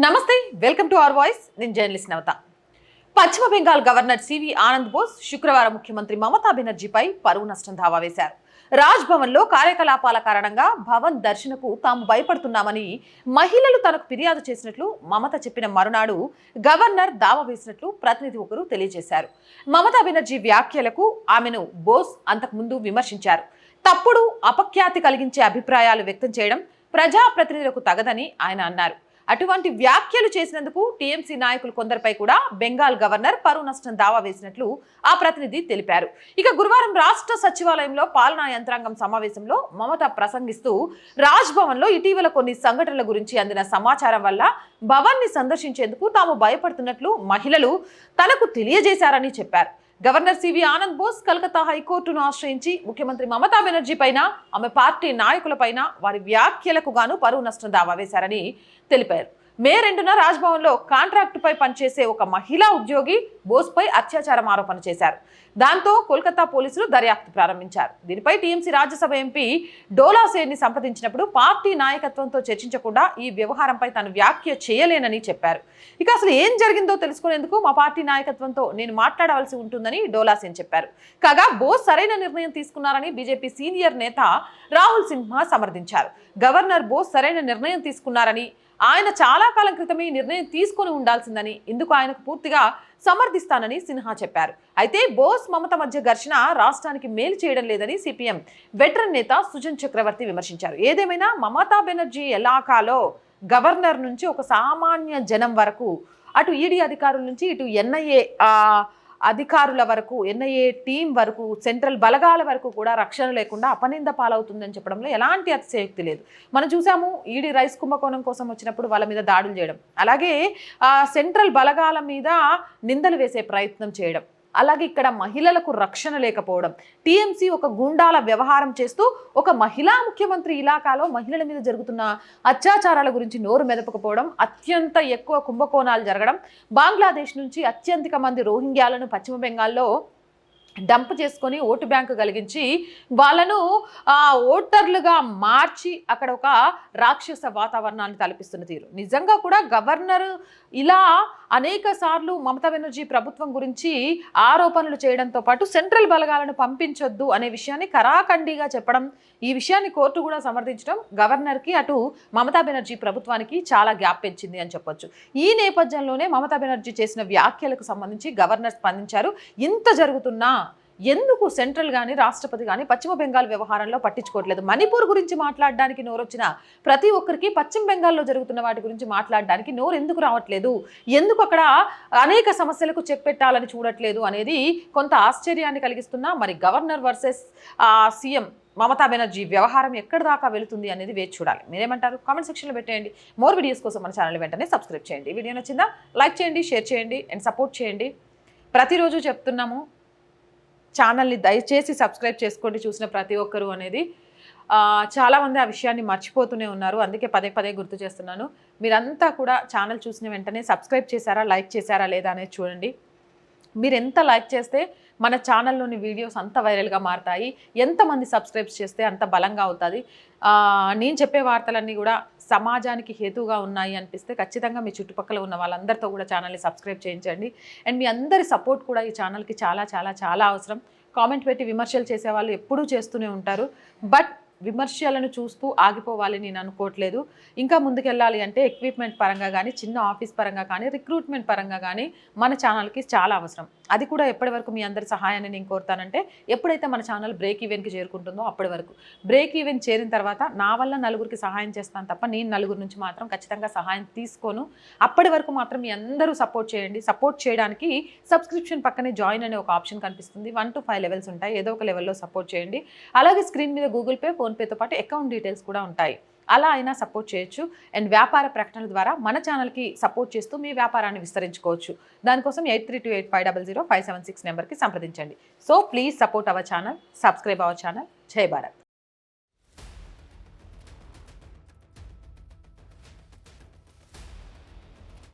నమస్తే, welcome to our voice. నేను journalist నవత. పశ్చిమ బెంగాల్ గవర్నర్ సివి ఆనంద్ బోస్ శుక్రవారం ముఖ్యమంత్రి మమతా బెనర్జీపై పరువు నష్టం దావా వేశారు. రాజ్ భవన్ లో కార్యకలాపాల కారణంగా భవన్ దర్శనకు తాము భయపడుతున్నామని మహిళలు తనకు ఫిర్యాదు చేసినట్లు మమత చెప్పిన మరునాడు గవర్నర్ దావా వేసినట్లు ప్రతినిధి ఒకరు తెలియజేశారు. మమతా బెనర్జీ వ్యాఖ్యలకు ఆమెను బోస్ అంతకుముందు విమర్శించారు. తప్పుడు అపఖ్యాతి కలిగించే అభిప్రాయాలు వ్యక్తం చేయడం ప్రజాప్రతినిధులకు తగదని ఆయన అన్నారు. అటువంటి వ్యాఖ్యలు చేసినందుకు టీఎంసీ నాయకులు కొందరిపై కూడా బెంగాల్ గవర్నర్ పరువు నష్టం దావా వేసినట్లు ఆ ప్రతినిధి తెలిపారు. ఇక గురువారం రాష్ట్ర సచివాలయంలో పాలనా యంత్రాంగం సమావేశంలో మమత ప్రసంగిస్తూ రాజ్ భవన్ లో ఇటీవల కొన్ని సంఘటనల గురించి అందిన సమాచారం వల్ల భవన్ ని సందర్శించేందుకు తాము భయపడుతున్నట్లు మహిళలు తనకు తెలియజేశారని చెప్పారు. గవర్నర్ సివి ఆనంద్ బోస్ కలకత్తా హైకోర్టును ఆశ్రయించి ముఖ్యమంత్రి మమతా బెనర్జీ పైన, ఆమె పార్టీ నాయకులపైన వారి వ్యాఖ్యలకు గాను పరువు నష్టం దావా వేశారని తెలిపారు. మే 2న రాజ్భవన్ లో కాంట్రాక్టుపై పనిచేసే ఒక మహిళా ఉద్యోగి బోస్ పై అత్యాచారం ఆరోపణ చేశారు. దాంతో కోల్కతా పోలీసులు దర్యాప్తు ప్రారంభించారు. దీనిపై టీఎంసీ రాజ్యసభ ఎంపీ డోలా సేన్ని సంప్రదించినప్పుడు పార్టీ నాయకత్వంతో చర్చించకుండా ఈ వ్యవహారంపై తాను వ్యాఖ్య చేయలేనని చెప్పారు. ఇక అసలు ఏం జరిగిందో తెలుసుకునేందుకు మా పార్టీ నాయకత్వంతో నేను మాట్లాడవలసి ఉంటుందని డోలా సేన్ చెప్పారు. కాగా బోస్ సరైన నిర్ణయం తీసుకున్నారని బీజేపీ సీనియర్ నేత రాహుల్ సిన్హా సమర్థించారు. గవర్నర్ బోస్ సరైన నిర్ణయం తీసుకున్నారని, ఆయన చాలా కాలం క్రితమే నిర్ణయం తీసుకొని ఉండాల్సిందని, ఇందుకు ఆయనకు పూర్తిగా సమర్థిస్తానని సిన్హా చెప్పారు. అయితే బోస్ మమత మధ్య ఘర్షణ రాష్ట్రానికి మేలు చేయడం లేదని సిపిఎం వెటరన్ నేత సుజన్ చక్రవర్తి విమర్శించారు. ఏదేమైనా మమతా బెనర్జీ ఎలాకాలో గవర్నర్ నుంచి ఒక సామాన్య జనం వరకు, అటు ఈడీ అధికారుల నుంచి ఇటు ఎన్ఐఏ అధికారుల వరకు, ఎన్ఐఏ టీం వరకు, సెంట్రల్ బలగాల వరకు కూడా రక్షణ లేకుండా అపనింద పాలవుతుందని చెప్పడంలో ఎలాంటి అతిశయోక్తి లేదు. మనం చూసాము, ఈడీ రైస్ కుంభకోణం కోసం వచ్చినప్పుడు వాళ్ళ మీద దాడులు చేయడం, అలాగే సెంట్రల్ బలగాల మీద నిందలు వేసే ప్రయత్నం చేయడం, అలాగే ఇక్కడ మహిళలకు రక్షణ లేకపోవడం, టీఎంసీ ఒక గూండాల వ్యవహారం చేస్తూ ఒక మహిళా ముఖ్యమంత్రి ఇలాకాలో మహిళల మీద జరుగుతున్న అత్యాచారాల గురించి నోరు మెదపకపోవడం, అత్యంత ఎక్కువ కుంభకోణాలు జరగడం, బంగ్లాదేశ్ నుంచి అత్యధిక మంది రోహింగ్యాలను పశ్చిమ బెంగాల్లో డంప్ చేసుకొని ఓటు బ్యాంకు కలిగించి వాళ్ళను ఓటర్లుగా మార్చి అక్కడ ఒక రాక్షస వాతావరణాన్ని తలపిస్తున్న తీరు. నిజంగా కూడా గవర్నర్ ఇలా అనేక సార్లు మమతా బెనర్జీ ప్రభుత్వం గురించి ఆరోపణలు చేయడంతో పాటు సెంట్రల్ బలగాలను పంపించొద్దు అనే విషయాన్ని కరాఖండిగా చెప్పడం, ఈ విషయాన్ని కోర్టు కూడా సమర్థించడం గవర్నర్కి అటు మమతా బెనర్జీ ప్రభుత్వానికి చాలా గ్యాప్ పెంచింది అని చెప్పొచ్చు. ఈ నేపథ్యంలోనే మమతా బెనర్జీ చేసిన వ్యాఖ్యలకు సంబంధించి గవర్నర్ స్పందించారు. ఇంత జరుగుతున్నా ఎందుకు సెంట్రల్ కానీ రాష్ట్రపతి కానీ పశ్చిమ బెంగాల్ వ్యవహారంలో పట్టించుకోవట్లేదు? మణిపూర్ గురించి మాట్లాడడానికి నోరొచ్చిన ప్రతి ఒక్కరికి పశ్చిమ బెంగాల్లో జరుగుతున్న వాటి గురించి మాట్లాడడానికి నోరు ఎందుకు రావట్లేదు? ఎందుకు అక్కడ అనేక సమస్యలకు చెక్ పెట్టాలని చూడట్లేదు అనేది కొంత ఆశ్చర్యాన్ని కలిగిస్తున్నా, మరి governor versus CM Mamata Banerjee వ్యవహారం ఎక్కడి దాకా వెళుతుంది అనేది వేచి చూడాలి. మీరేమంటారు? కామెంట్ సెక్షన్లో పెట్టేయండి. మోర్ వీడియోస్ కోసం మన ఛానల్ వెంటనే సబ్స్క్రైబ్ చేయండి. వీడియో నచ్చిందా లైక్ చేయండి, షేర్ చేయండి అండ్ సపోర్ట్ చేయండి. ప్రతిరోజు చెప్తున్నాము, ఛానల్ని దయచేసి సబ్స్క్రైబ్ చేసుకోండి చూసిన ప్రతి ఒక్కరు అనేది. చాలామంది ఆ విషయాన్ని మర్చిపోతూనే ఉన్నారు, అందుకే పదే పదే గుర్తు చేస్తున్నాను. మీరంతా కూడా ఛానల్ చూసిన వెంటనే సబ్స్క్రైబ్ చేశారా, లైక్ చేశారా లేదా అనేది చూడండి. మీరు ఎంత లైక్ చేస్తే మన ఛానల్లోని వీడియోస్ అంత వైరల్గా మారుతాయి, ఎంతమంది సబ్స్క్రైబ్ చేస్తే అంత బలంగా అవుతుంది. నేను చెప్పే వార్తలన్నీ కూడా సమాజానికి హేతుగా ఉన్నాయి అనిపిస్తే ఖచ్చితంగా మీ చుట్టుపక్కల ఉన్న వాళ్ళందరితో కూడా ఛానల్ని సబ్స్క్రైబ్ చేయించండి. అండ్ మీ అందరి సపోర్ట్ కూడా ఈ ఛానల్కి చాలా చాలా చాలా అవసరం. కామెంట్ పెట్టి విమర్శలు చేసేవాళ్ళు ఎప్పుడూ చేస్తూనే ఉంటారు, బట్ విమర్శలను చూస్తూ ఆగిపోవాలి నేను అనుకోవట్లేదు. ఇంకా ముందుకెళ్ళాలి అంటే ఎక్విప్మెంట్ పరంగా కానీ, చిన్న ఆఫీస్ పరంగా కానీ, రిక్రూట్మెంట్ పరంగా కానీ మన ఛానల్కి చాలా అవసరం. అది కూడా ఎప్పటి వరకు మీ అందరి సహాయాన్ని నేను కోరుతానంటే, ఎప్పుడైతే మన ఛానల్ బ్రేక్ ఈవెన్కి చేరుకుంటుందో అప్పటి వరకు. బ్రేక్ ఈవెన్ చేరిన తర్వాత నా వల్ల నలుగురికి సహాయం చేస్తాను తప్ప నేను నలుగురి నుంచి మాత్రం ఖచ్చితంగా సహాయం తీసుకోను. అప్పటి వరకు మాత్రం మీ అందరూ సపోర్ట్ చేయండి. సపోర్ట్ చేయడానికి సబ్స్క్రిప్షన్ పక్కనే జాయిన్ అనే ఒక ఆప్షన్ కనిపిస్తుంది. 1 to 5 లెవెల్స్ ఉంటాయి. ఏదో ఒక లెవెల్లో సపోర్ట్ చేయండి. అలాగే స్క్రీన్ మీద గూగుల్ పే, ఫోన్పేతో పాటు అకౌంట్ డీటెయిల్స్ కూడా ఉంటాయి. అలా అయినా సపోర్ట్ చేయొచ్చు. అండ్ వ్యాపార ప్రకటనల ద్వారా మన ఛానల్కి సపోర్ట్ చేస్తూ మీ వ్యాపారాన్ని విస్తరించుకోవచ్చు. దానికోసం 8328500576 నెంబర్కి సంప్రదించండి. So please support our channel, subscribe our channel. జై భారత్.